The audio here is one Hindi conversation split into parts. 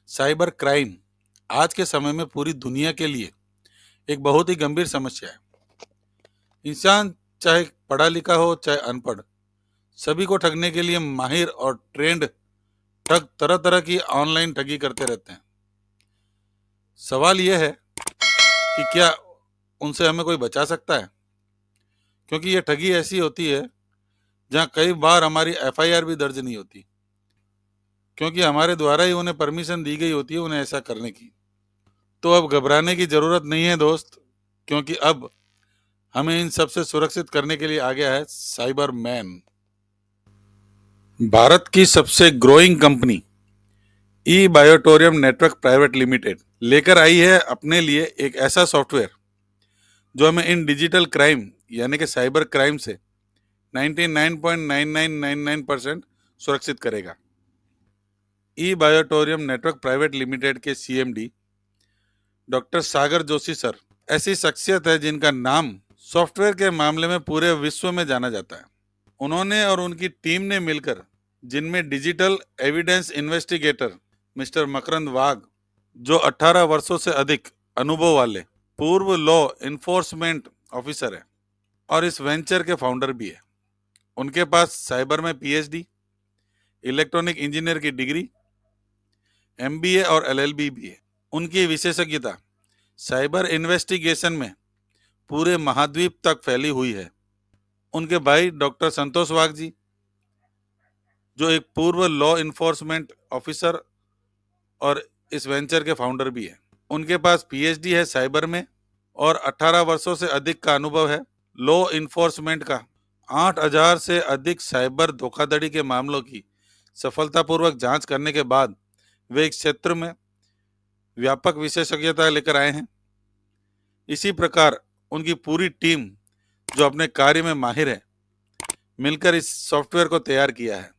साइबर क्राइम आज के समय में पूरी दुनिया के लिए एक बहुत ही गंभीर समस्या है। इंसान चाहे पढ़ा लिखा हो चाहे अनपढ़, सभी को ठगने के लिए माहिर और ट्रेंड ठग तरह तरह की ऑनलाइन ठगी करते रहते हैं। सवाल यह है कि क्या उनसे हमें कोई बचा सकता है, क्योंकि ये ठगी ऐसी होती है जहाँ कई बार हमारी एफआईआर भी दर्ज नहीं होती, क्योंकि हमारे द्वारा ही उन्हें परमिशन दी गई होती है उन्हें ऐसा करने की। तो अब घबराने की जरूरत नहीं है दोस्त, क्योंकि अब हमें इन सबसे सुरक्षित करने के लिए आ गया है साइबर मैन। भारत की सबसे ग्रोइंग कंपनी ई बायोटोरियम नेटवर्क प्राइवेट लिमिटेड लेकर आई है अपने लिए एक ऐसा सॉफ्टवेयर जो हमें इन डिजिटल क्राइम यानी कि साइबर क्राइम से 99.9999% सुरक्षित करेगा। ई बायोटोरियम नेटवर्क प्राइवेट लिमिटेड के सीएमडी डॉक्टर सागर जोशी सर ऐसी शख्सियत है जिनका नाम सॉफ्टवेयर के मामले में पूरे विश्व में जाना जाता है। उन्होंने और उनकी टीम ने मिलकर, जिनमें डिजिटल एविडेंस इन्वेस्टिगेटर मिस्टर मकरंद वाघ, जो 18 वर्षों से अधिक अनुभव वाले पूर्व लॉ इन्फोर्समेंट ऑफिसर है और इस वेंचर के फाउंडर भी है। उनके पास साइबर में पीएचडी, इलेक्ट्रॉनिक इंजीनियर की डिग्री, एमबीए और एलएलबी भी है। उनकी विशेषज्ञता साइबर इन्वेस्टिगेशन में पूरे महाद्वीप तक फैली हुई है। उनके भाई डॉक्टर संतोष वाघ जी, जो एक पूर्व लॉ इन्फोर्समेंट ऑफिसर और इस वेंचर के फाउंडर भी है, उनके पास पीएचडी है साइबर में और 18 वर्षों से अधिक का अनुभव है लॉ इन्फोर्समेंट का। 8000 से अधिक साइबर धोखाधड़ी के मामलों की सफलतापूर्वक जांच करने के बाद वे इस क्षेत्र में व्यापक विशेषज्ञता लेकर आए हैं। इसी प्रकार उनकी पूरी टीम, जो अपने कार्य में माहिर है, मिलकर इस सॉफ्टवेयर को तैयार किया है,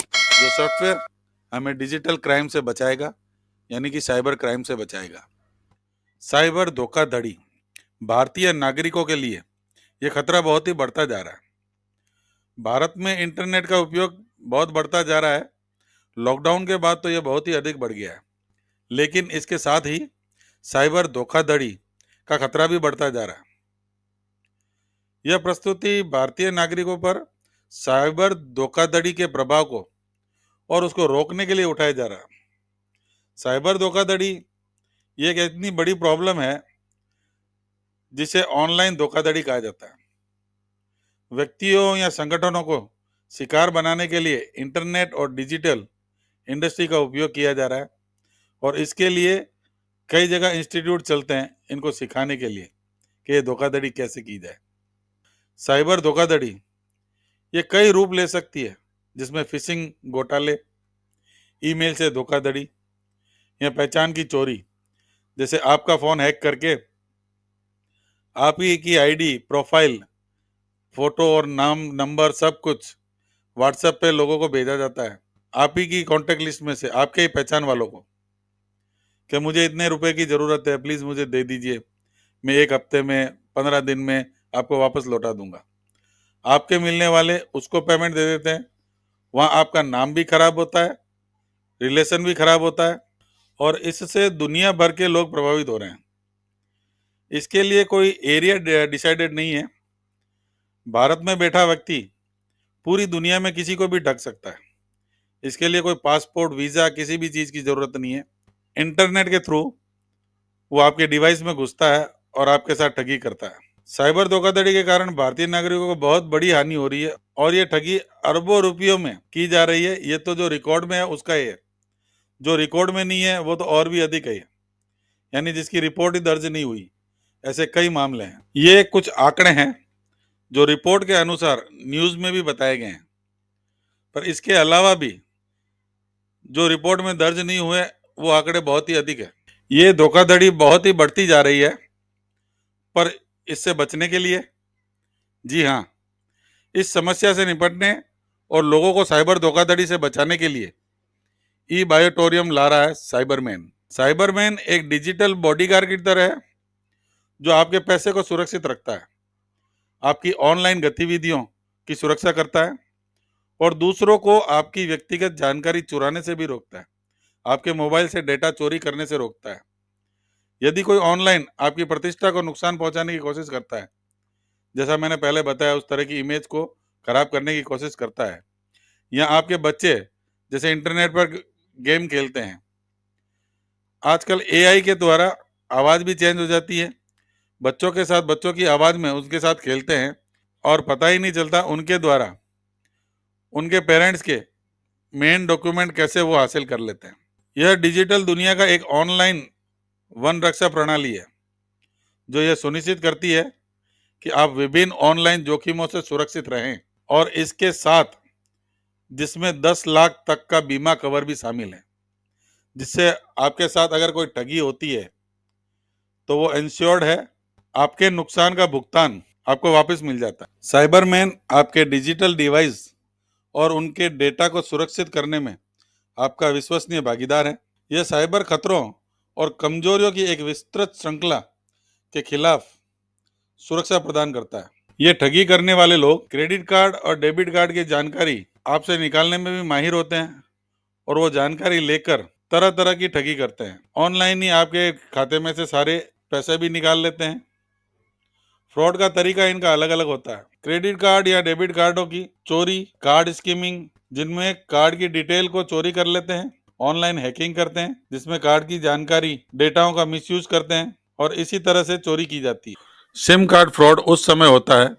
जो सॉफ्टवेयर हमें डिजिटल क्राइम से बचाएगा, यानी कि साइबर क्राइम से बचाएगा। साइबर धोखाधड़ी भारतीय नागरिकों के लिए यह खतरा बहुत ही बढ़ता जा रहा है। भारत में इंटरनेट का उपयोग बहुत बढ़ता जा रहा है। लॉकडाउन के बाद तो यह बहुत ही अधिक बढ़ गया है, लेकिन इसके साथ ही साइबर धोखाधड़ी का खतरा भी बढ़ता जा रहा है। यह प्रस्तुति भारतीय नागरिकों पर साइबर धोखाधड़ी के प्रभाव को और उसको रोकने के लिए उठाया जा रहा है। साइबर धोखाधड़ी ये एक इतनी बड़ी प्रॉब्लम है जिसे ऑनलाइन धोखाधड़ी कहा जाता है। व्यक्तियों या संगठनों को शिकार बनाने के लिए इंटरनेट और डिजिटल इंडस्ट्री का उपयोग किया जा रहा है और इसके लिए कई जगह इंस्टीट्यूट चलते हैं इनको सिखाने के लिए कि ये धोखाधड़ी कैसे की जाए। साइबर धोखाधड़ी ये कई रूप ले सकती है, जिसमें फिशिंग घोटाले, ईमेल से धोखाधड़ी या पहचान की चोरी, जैसे आपका फोन हैक करके आप ही की आईडी, प्रोफाइल, फोटो और नाम, नंबर सब कुछ व्हाट्सएप पे लोगों को भेजा जाता है, आप ही की कॉन्टेक्ट लिस्ट में से आपके ही पहचान वालों को, कि मुझे इतने रुपए की जरूरत है, प्लीज मुझे दे दीजिए, मैं 1 हफ्ते में 15 दिन में आपको वापस लौटा दूंगा। आपके मिलने वाले उसको पेमेंट दे देते हैं। वहां आपका नाम भी खराब होता है, रिलेशन भी खराब होता है और इससे दुनिया भर के लोग प्रभावित हो रहे हैं। इसके लिए कोई एरिया डिसाइडेड नहीं है। भारत में बैठा व्यक्ति पूरी दुनिया में किसी को भी ठग सकता है। इसके लिए कोई पासपोर्ट, वीजा, किसी भी चीज की जरूरत नहीं है। इंटरनेट के थ्रू वो आपके डिवाइस में घुसता है और आपके साथ ठगी करता है। साइबर धोखाधड़ी के कारण भारतीय नागरिकों को बहुत बड़ी हानि हो रही है और ये ठगी अरबों रुपयों में की जा रही है। ये तो जो रिकॉर्ड में है उसका ही है, जो रिकॉर्ड में नहीं है वो तो और भी अधिक है, यानी जिसकी रिपोर्ट ही दर्ज नहीं हुई। ऐसे कई मामले हैं। ये कुछ आंकड़े हैं जो रिपोर्ट के अनुसार न्यूज में भी बताए गए हैं, पर इसके अलावा भी जो रिपोर्ट में दर्ज नहीं हुए वो आंकड़े बहुत ही अधिक है। ये धोखाधड़ी बहुत ही बढ़ती जा रही है, पर इससे बचने के लिए, जी हाँ, इस समस्या से निपटने और लोगों को साइबर धोखाधड़ी से बचाने के लिए ई बायोटोरियम ला रहा है साइबरमैन। साइबरमैन एक डिजिटल बॉडीगार्ड की तरह है जो आपके पैसे को सुरक्षित रखता है, आपकी ऑनलाइन गतिविधियों की सुरक्षा करता है और दूसरों को आपकी व्यक्तिगत जानकारी चुराने से भी रोकता है। आपके मोबाइल से डेटा चोरी करने से रोकता है। यदि कोई ऑनलाइन आपकी प्रतिष्ठा को नुकसान पहुंचाने की कोशिश करता है, जैसा मैंने पहले बताया, उस तरह की इमेज को खराब करने की कोशिश करता है, या आपके बच्चे जैसे इंटरनेट पर गेम खेलते हैं, आजकल एआई के द्वारा आवाज भी चेंज हो जाती है, बच्चों के साथ बच्चों की आवाज में उनके साथ खेलते हैं और पता ही नहीं चलता उनके द्वारा उनके पेरेंट्स के मेन डॉक्यूमेंट कैसे वो हासिल कर लेते हैं। यह डिजिटल दुनिया का एक ऑनलाइन वन रक्षा प्रणाली है जो यह सुनिश्चित करती है कि आप विभिन्न ऑनलाइन जोखिमों से सुरक्षित रहें, और इसके साथ जिसमें 10 लाख तक का बीमा कवर भी शामिल है, जिससे आपके साथ अगर कोई ठगी होती है तो वो इंश्योर्ड है, आपके नुकसान का भुगतान आपको वापस मिल जाता है। साइबरमैन आपके डिजिटल डिवाइस और उनके डेटा को सुरक्षित करने में आपका विश्वसनीय भागीदार है। यह साइबर खतरों और कमजोरियों की एक विस्तृत श्रृंखला के खिलाफ सुरक्षा प्रदान करता है। ये ठगी करने वाले लोग क्रेडिट कार्ड और डेबिट कार्ड की जानकारी आपसे निकालने में भी माहिर होते हैं, और वो जानकारी लेकर तरह तरह की ठगी करते हैं। ऑनलाइन ही आपके खाते में से सारे पैसे भी निकाल लेते हैं। फ्रॉड का तरीका इनका अलग अलग होता है। क्रेडिट कार्ड या डेबिट कार्डों की चोरी, कार्ड स्कीमिंग, जिनमें कार्ड की डिटेल को चोरी कर लेते हैं, ऑनलाइन हैकिंग करते हैं जिसमें कार्ड की जानकारी, डेटाओं का मिसयूज करते हैं, और इसी तरह से चोरी की जाती है। सिम कार्ड फ्रॉड उस समय होता है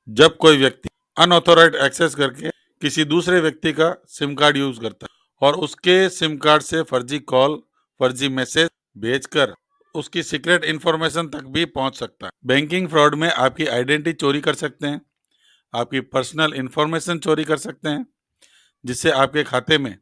जब कोई व्यक्ति अनऑथोराइज्ड एक्सेस करके किसी दूसरे व्यक्ति का सिम कार्ड यूज करता है और उसके सिम कार्ड से फर्जी कॉल, फर्जी मैसेज भेजकर उसकी सीक्रेट इंफॉर्मेशन तक भी पहुंच सकता है। बैंकिंग फ्रॉड में आपकी आइडेंटिटी चोरी कर सकते हैं, आपकी पर्सनल इंफॉर्मेशन चोरी कर सकते हैं, जिससे आपके खाते में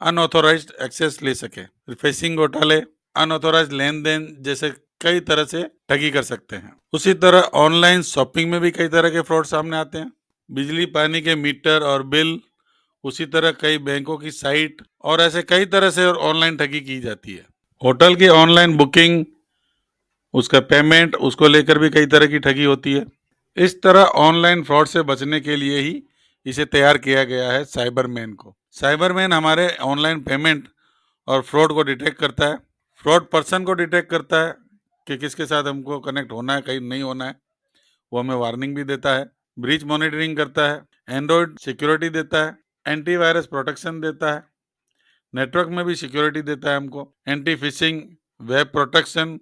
अनऑथोराइज्ड एक्सेस ले सके। फिशिंग घोटाले, अनऑथोराइज्ड लेन देन जैसे कई तरह से ठगी कर सकते हैं। उसी तरह ऑनलाइन शॉपिंग में भी कई तरह के फ्रॉड सामने आते हैं। बिजली पानी के मीटर और बिल, उसी तरह कई बैंकों की साइट, और ऐसे कई तरह से ऑनलाइन ठगी की जाती है। होटल की ऑनलाइन बुकिंग, उसका पेमेंट, उसको लेकर भी कई तरह की ठगी होती है। इस तरह ऑनलाइन फ्रॉड से बचने के लिए ही इसे तैयार किया गया है साइबरमैन को। साइबरमैन हमारे ऑनलाइन पेमेंट और फ्रॉड को डिटेक्ट करता है, फ्रॉड पर्सन को डिटेक्ट करता है कि किसके साथ हमको कनेक्ट होना है, कहीं नहीं होना है, वो हमें वार्निंग भी देता है, ब्रीच मॉनिटरिंग करता है, एंड्रॉयड सिक्योरिटी देता है, एंटीवायरस प्रोटेक्शन देता है, नेटवर्क में भी सिक्योरिटी देता है हमको, anti fishing, web protection,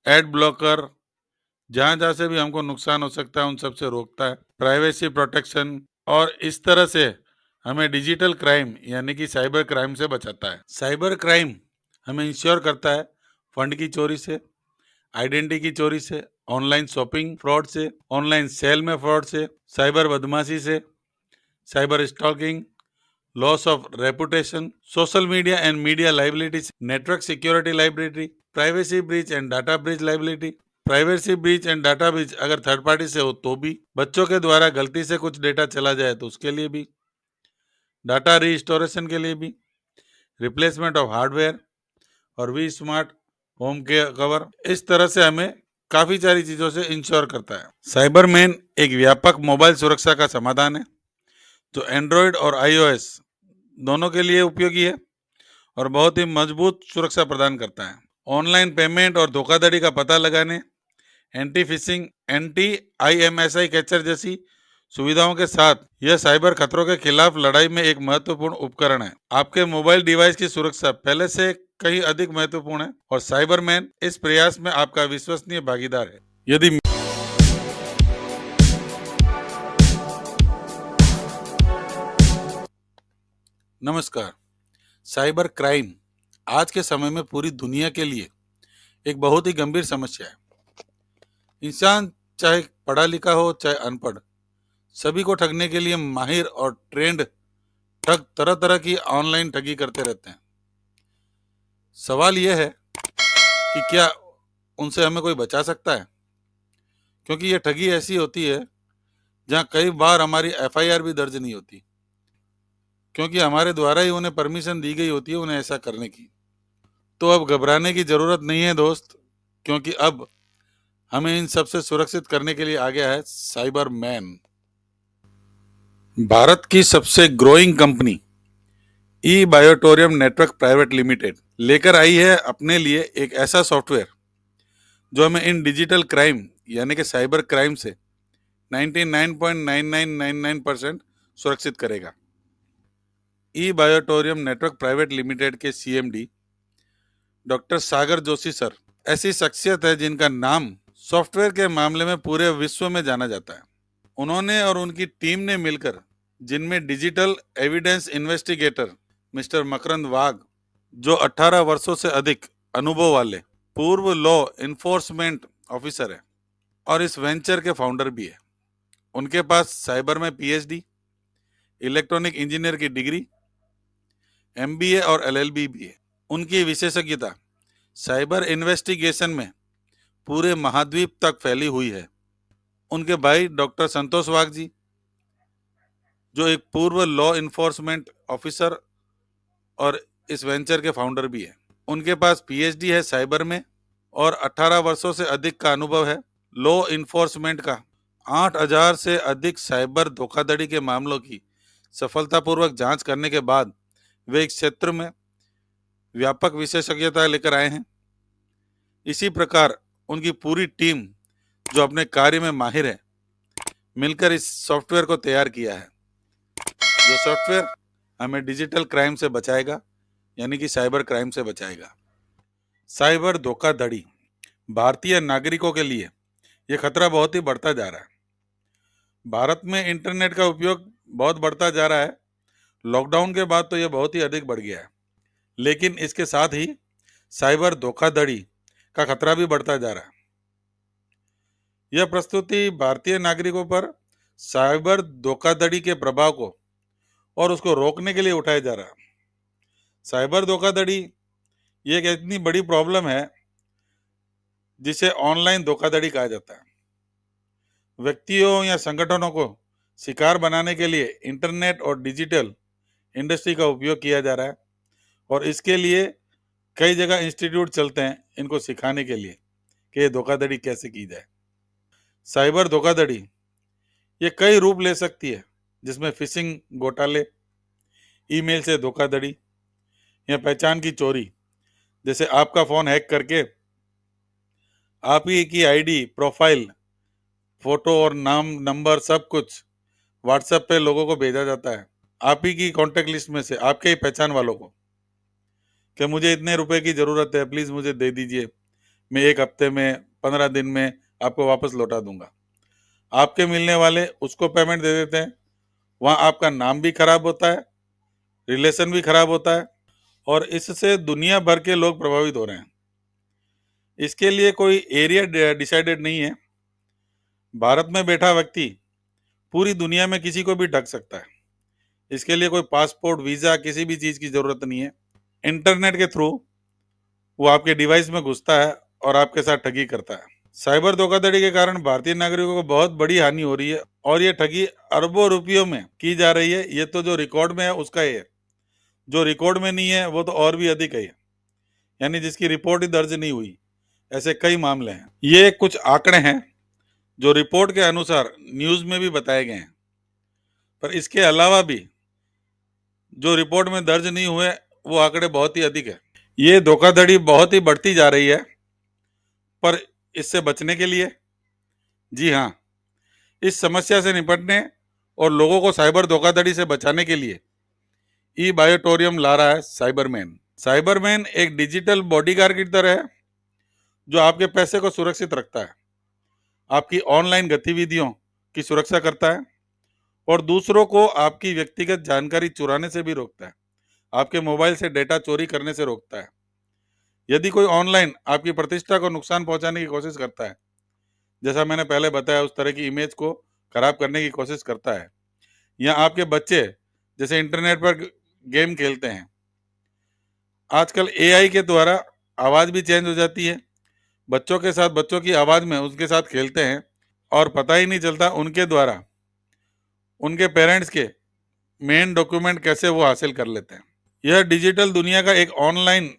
ad blocker, जहां जहां से भी हमको नुकसान हो सकता है उन सब से रोकता है, प्राइवेसी प्रोटेक्शन, और इस तरह से हमें डिजिटल क्राइम यानी कि साइबर क्राइम से बचाता है। साइबर क्राइम हमें इंश्योर करता है फंड की चोरी से, आइडेंटिटी की चोरी से, ऑनलाइन शॉपिंग फ्रॉड से, ऑनलाइन सेल में फ्रॉड से, साइबर बदमाशी से, cyber stalking, loss of reputation, social media and media liability, network security liability, privacy breach and data breach liability. Privacy breach and data breach अगर थर्ड पार्टी से हो तो भी, बच्चों के द्वारा गलती से कुछ डेटा चला जाए तो उसके लिए भी, डाटा रीस्टोरेशन के लिए भी, रिप्लेसमेंट ऑफ हार्डवेयर और वी स्मार्ट होम के कवर। इस तरह से हमें काफी सारी चीजों से इंश्योर करता है। साइबरमैन एक व्यापक मोबाइल सुरक्षा का समाधान है जो एंड्रॉयड और आईओएस दोनों के लिए उपयोगी है और बहुत ही मजबूत सुरक्षा प्रदान करता है। ऑनलाइन पेमेंट और धोखाधड़ी का पता लगाने, एंटी फिशिंग, एंटी आईएमएसआई कैचर जैसी सुविधाओं के साथ यह साइबर खतरों के खिलाफ लड़ाई में एक महत्वपूर्ण उपकरण है। आपके मोबाइल डिवाइस की सुरक्षा पहले से कहीं अधिक महत्वपूर्ण है और साइबरमैन इस प्रयास में आपका विश्वसनीय भागीदार है। यदि नमस्कार। साइबर क्राइम आज के समय में पूरी दुनिया के लिए एक बहुत ही गंभीर समस्या है। इंसान चाहे पढ़ा लिखा हो चाहे अनपढ़, सभी को ठगने के लिए माहिर और ट्रेंड ठग तरह तरह की ऑनलाइन ठगी करते रहते हैं। सवाल यह है कि क्या उनसे हमें कोई बचा सकता है, क्योंकि यह ठगी ऐसी होती है जहां कई बार हमारी एफआईआर भी दर्ज नहीं होती, क्योंकि हमारे द्वारा ही उन्हें परमिशन दी गई होती है उन्हें ऐसा करने की। तो अब घबराने की जरूरत नहीं है दोस्त, क्योंकि अब हमें इन सबसे सुरक्षित करने के लिए आ गया है साइबरमैन। भारत की सबसे ग्रोइंग कंपनी ई बायोटोरियम नेटवर्क प्राइवेट लिमिटेड लेकर आई है अपने लिए एक ऐसा सॉफ्टवेयर जो हमें इन डिजिटल क्राइम यानी कि साइबर क्राइम से 99.9999% सुरक्षित करेगा। ई बायोटोरियम नेटवर्क प्राइवेट लिमिटेड के सीएमडी डॉक्टर सागर जोशी सर ऐसी शख्सियत है जिनका नाम सॉफ्टवेयर के मामले में पूरे विश्व में जाना जाता है। उन्होंने और उनकी टीम ने मिलकर, जिनमें डिजिटल एविडेंस इन्वेस्टिगेटर मिस्टर मकरंद वाघ, जो 18 वर्षों से अधिक अनुभव वाले पूर्व लॉ इन्फोर्समेंट ऑफिसर है और इस वेंचर के फाउंडर भी है। उनके पास साइबर में पीएचडी, इलेक्ट्रॉनिक इंजीनियर की डिग्री, एमबीए और एलएलबी भी है। उनकी विशेषज्ञता साइबर इन्वेस्टिगेशन में पूरे महाद्वीप तक फैली हुई है। उनके भाई डॉक्टर संतोष वाघ जी, जो एक पूर्व लॉ इन्फोर्समेंट ऑफिसर और इस वेंचर के फाउंडर भी है, उनके पास पीएचडी है साइबर में और 18 वर्षों से अधिक का अनुभव है लॉ इन्फोर्समेंट का। 8000 से अधिक साइबर धोखाधड़ी के मामलों की सफलतापूर्वक जांच करने के बाद वे इस क्षेत्र में व्यापक विशेषज्ञता लेकर आए हैं। इसी प्रकार उनकी पूरी टीम, जो अपने कार्य में माहिर है, मिलकर इस सॉफ्टवेयर को तैयार किया है, जो सॉफ्टवेयर हमें डिजिटल क्राइम से बचाएगा, यानी कि साइबर क्राइम से बचाएगा। साइबर धोखाधड़ी भारतीय नागरिकों के लिए यह खतरा बहुत ही बढ़ता जा रहा है। भारत में इंटरनेट का उपयोग बहुत बढ़ता जा रहा है। लॉकडाउन के बाद तो यह बहुत ही अधिक बढ़ गया है, लेकिन इसके साथ ही साइबर धोखाधड़ी का खतरा भी बढ़ता जा रहा है। यह प्रस्तुति भारतीय नागरिकों पर साइबर धोखाधड़ी के प्रभाव को और उसको रोकने के लिए उठाया जा रहा है। साइबर धोखाधड़ी ये एक इतनी बड़ी प्रॉब्लम है जिसे ऑनलाइन धोखाधड़ी कहा जाता है। व्यक्तियों या संगठनों को शिकार बनाने के लिए इंटरनेट और डिजिटल इंडस्ट्री का उपयोग किया जा रहा है और इसके लिए कई जगह इंस्टीट्यूट चलते हैं इनको सिखाने के लिए कि ये धोखाधड़ी कैसे की जाए। साइबर धोखाधड़ी ये कई रूप ले सकती है, जिसमें फिशिंग घोटाले, ईमेल से धोखाधड़ी या पहचान की चोरी, जैसे आपका फोन हैक करके आप ही की आईडी, प्रोफाइल, फोटो और नाम, नंबर सब कुछ व्हाट्सएप पे लोगों को भेजा जाता है, आप ही की कॉन्टेक्ट लिस्ट में से आपके ही पहचान वालों को, कि मुझे इतने रुपए की जरूरत है, प्लीज मुझे दे दीजिए, मैं 1 हफ्ते में, 15 दिन में आपको वापस लौटा दूंगा। आपके मिलने वाले उसको पेमेंट दे देते हैं। वहाँ आपका नाम भी खराब होता है, रिलेशन भी खराब होता है और इससे दुनिया भर के लोग प्रभावित हो रहे हैं। इसके लिए कोई एरिया डिसाइडेड नहीं है। भारत में बैठा व्यक्ति पूरी दुनिया में किसी को भी ठग सकता है। इसके लिए कोई पासपोर्ट, वीजा, किसी भी चीज की जरूरत नहीं है। इंटरनेट के थ्रू वो आपके डिवाइस में घुसता है और आपके साथ ठगी करता है। साइबर धोखाधड़ी के कारण भारतीय नागरिकों को बहुत बड़ी हानि हो रही है और ये ठगी अरबों रुपयों में की जा रही है। ये तो जो रिकॉर्ड में है उसका ही है, जो रिकॉर्ड में नहीं है वो तो और भी अधिक है, यानी जिसकी रिपोर्ट ही दर्ज नहीं हुई, ऐसे कई मामले हैं। ये कुछ आंकड़े हैं जो रिपोर्ट के अनुसार न्यूज में भी बताए गए हैं, पर इसके अलावा भी जो रिपोर्ट में दर्ज नहीं हुए वो आंकड़े बहुत ही अधिक है। ये धोखाधड़ी बहुत ही बढ़ती जा रही है, पर इससे बचने के लिए, जी हाँ, इस समस्या से निपटने और लोगों को साइबर धोखाधड़ी से बचाने के लिए ई बायोटोरियम ला रहा है साइबरमैन। साइबरमैन एक डिजिटल बॉडीगार्ड की तरह है जो आपके पैसे को सुरक्षित रखता है, आपकी ऑनलाइन गतिविधियों की सुरक्षा करता है और दूसरों को आपकी व्यक्तिगत जानकारी चुराने से भी रोकता है, आपके मोबाइल से डेटा चोरी करने से रोकता है। यदि कोई ऑनलाइन आपकी प्रतिष्ठा को नुकसान पहुंचाने की कोशिश करता है, जैसा मैंने पहले बताया, उस तरह की इमेज को खराब करने की कोशिश करता है, या आपके बच्चे जैसे इंटरनेट पर गेम खेलते हैं, आजकल एआई के द्वारा आवाज भी चेंज हो जाती है, बच्चों के साथ बच्चों की आवाज में उनके साथ खेलते हैं और पता ही नहीं चलता उनके द्वारा उनके पेरेंट्स के मेन डॉक्यूमेंट कैसे वो हासिल कर लेते हैं। यह डिजिटल दुनिया का एक ऑनलाइन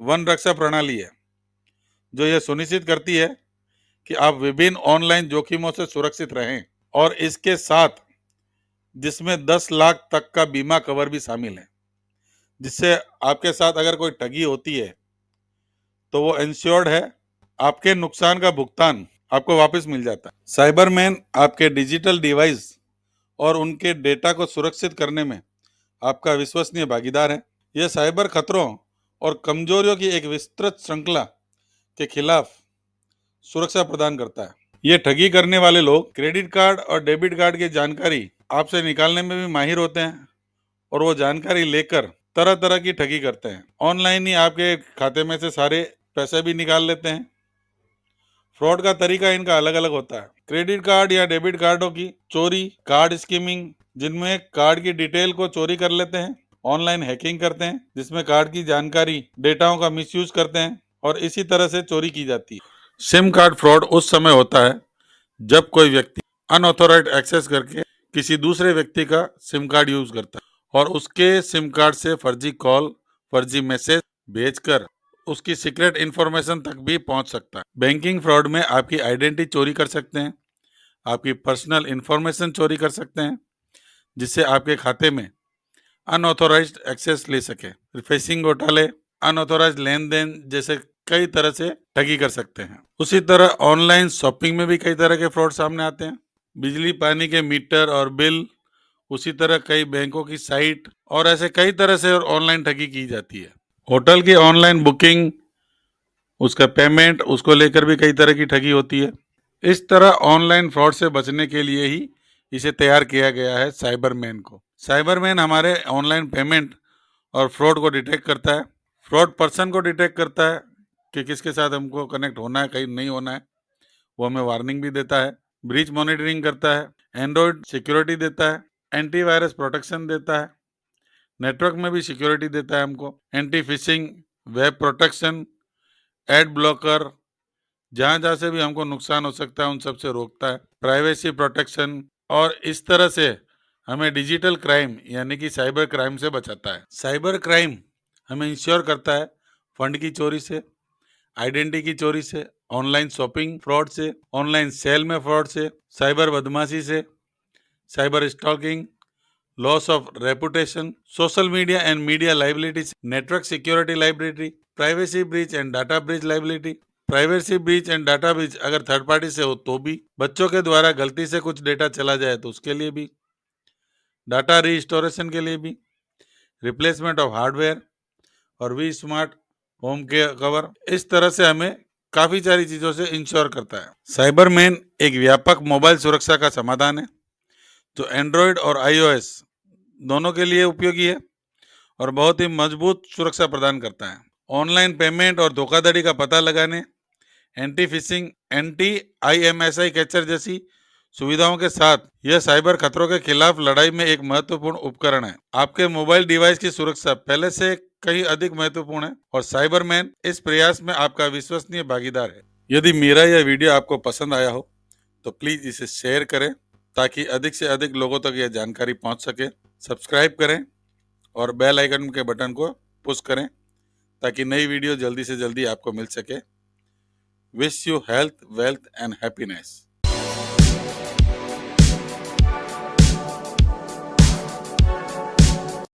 वन रक्षा प्रणाली है जो यह सुनिश्चित करती है कि आप विभिन्न ऑनलाइन जोखिमों से सुरक्षित रहें, और इसके साथ जिसमें 10 लाख तक का बीमा कवर भी शामिल है। जिससे आपके साथ अगर कोई ठगी होती है तो वो इंश्योर्ड है, आपके नुकसान का भुगतान आपको वापस मिल जाता है। साइबरमैन आपके डिजिटल डिवाइस और उनके डेटा को सुरक्षित करने में आपका विश्वसनीय भागीदार है। यह साइबर खतरों और कमजोरियों की एक विस्तृत श्रृंखला के खिलाफ सुरक्षा प्रदान करता है। ये ठगी करने वाले लोग क्रेडिट कार्ड और डेबिट कार्ड की जानकारी आपसे निकालने में भी माहिर होते हैं और वो जानकारी लेकर तरह तरह की ठगी करते हैं। ऑनलाइन ही आपके खाते में से सारे पैसे भी निकाल लेते हैं। फ्रॉड का तरीका इनका अलग अलग होता है। क्रेडिट कार्ड या डेबिट कार्डों की चोरी, कार्ड स्कीमिंग जिनमें कार्ड की डिटेल को चोरी कर लेते हैं, ऑनलाइन हैकिंग करते हैं जिसमें कार्ड की जानकारी, डेटाओं का मिसयूज करते हैं और इसी तरह से चोरी की जाती है। सिम कार्ड फ्रॉड उस समय होता है जब कोई व्यक्ति अनऑथोराइज्ड एक्सेस करके किसी दूसरे व्यक्ति का सिम कार्ड यूज करता है और उसके सिम कार्ड से फर्जी कॉल, फर्जी मैसेज भेजकर उसकी सीक्रेट इंफॉर्मेशन तक भी पहुंच सकता है। बैंकिंग फ्रॉड में आपकी आइडेंटिटी चोरी कर सकते हैं, आपकी पर्सनल इंफॉर्मेशन चोरी कर सकते हैं जिससे आपके खाते में अनऑथोराइज्ड एक्सेस ले सके। फिशिंग घोटाले, अनऑथोराइज्ड लेन देन जैसे कई तरह से ठगी कर सकते हैं। उसी तरह ऑनलाइन शॉपिंग में भी कई तरह के फ्रॉड सामने आते हैं। बिजली पानी के मीटर और बिल, उसी तरह कई बैंकों की साइट और ऐसे कई तरह से ऑनलाइन ठगी की जाती है। होटल की ऑनलाइन बुकिंग, उसका पेमेंट, उसको लेकर भी कई तरह की ठगी होती है। इस तरह ऑनलाइन फ्रॉड से बचने के लिए ही इसे तैयार किया गया है साइबरमैन को। साइबरमैन हमारे ऑनलाइन पेमेंट और फ्रॉड को डिटेक्ट करता है, फ्रॉड पर्सन को डिटेक्ट करता है कि किसके साथ हमको कनेक्ट होना है, कहीं नहीं होना है, वो हमें वार्निंग भी देता है, ब्रीच मॉनिटरिंग करता है, एंड्रॉयड सिक्योरिटी देता है, एंटीवायरस प्रोटेक्शन देता है, नेटवर्क में भी सिक्योरिटी देता है हमको, anti fishing, web protection, ad blocker, जहां जहां से भी हमको नुकसान हो सकता है उन सब से रोकता है, प्राइवेसी प्रोटेक्शन, और इस तरह से हमें डिजिटल क्राइम यानी कि साइबर क्राइम से बचाता है। साइबर क्राइम हमें इंश्योर करता है फंड की चोरी से, आइडेंटिटी की चोरी से, ऑनलाइन शॉपिंग फ्रॉड से, ऑनलाइन सेल में फ्रॉड से, साइबर बदमाशी से, cyber stalking, loss of reputation, social media and media liability, network security liability, privacy breach and data breach liability. Privacy breach and data breach अगर थर्ड पार्टी से हो तो भी, बच्चों के द्वारा गलती से कुछ डेटा चला जाए तो उसके लिए भी, डाटा रीस्टोरेशन के लिए भी, रिप्लेसमेंट ऑफ हार्डवेयर और वी स्मार्ट होम के कवर। इस तरह से हमें काफी सारी चीजों से इंश्योर करता है। साइबरमैन एक व्यापक मोबाइल सुरक्षा का समाधान है जो एंड्रॉयड और iOS दोनों के लिए उपयोगी है और बहुत ही मजबूत सुरक्षा प्रदान करता है। ऑनलाइन पेमेंट और धोखाधड़ी का पता लगाने, anti fishing, anti IMSI capture जैसी सुविधाओं के साथ यह साइबर खतरों के खिलाफ लड़ाई में एक महत्वपूर्ण उपकरण है। आपके मोबाइल डिवाइस की सुरक्षा पहले से कहीं अधिक महत्वपूर्ण है और साइबरमैन इस प्रयास में आपका विश्वसनीय भागीदार है। यदि मेरा यह वीडियो आपको पसंद आया हो तो प्लीज इसे शेयर करें ताकि अधिक से अधिक लोगों तक यह जानकारी पहुंच सके। सब्सक्राइब करें और बेल आइकन के बटन को पुश करें ताकि नई वीडियो जल्दी से जल्दी आपको मिल सके। Wish you health, wealth and happiness.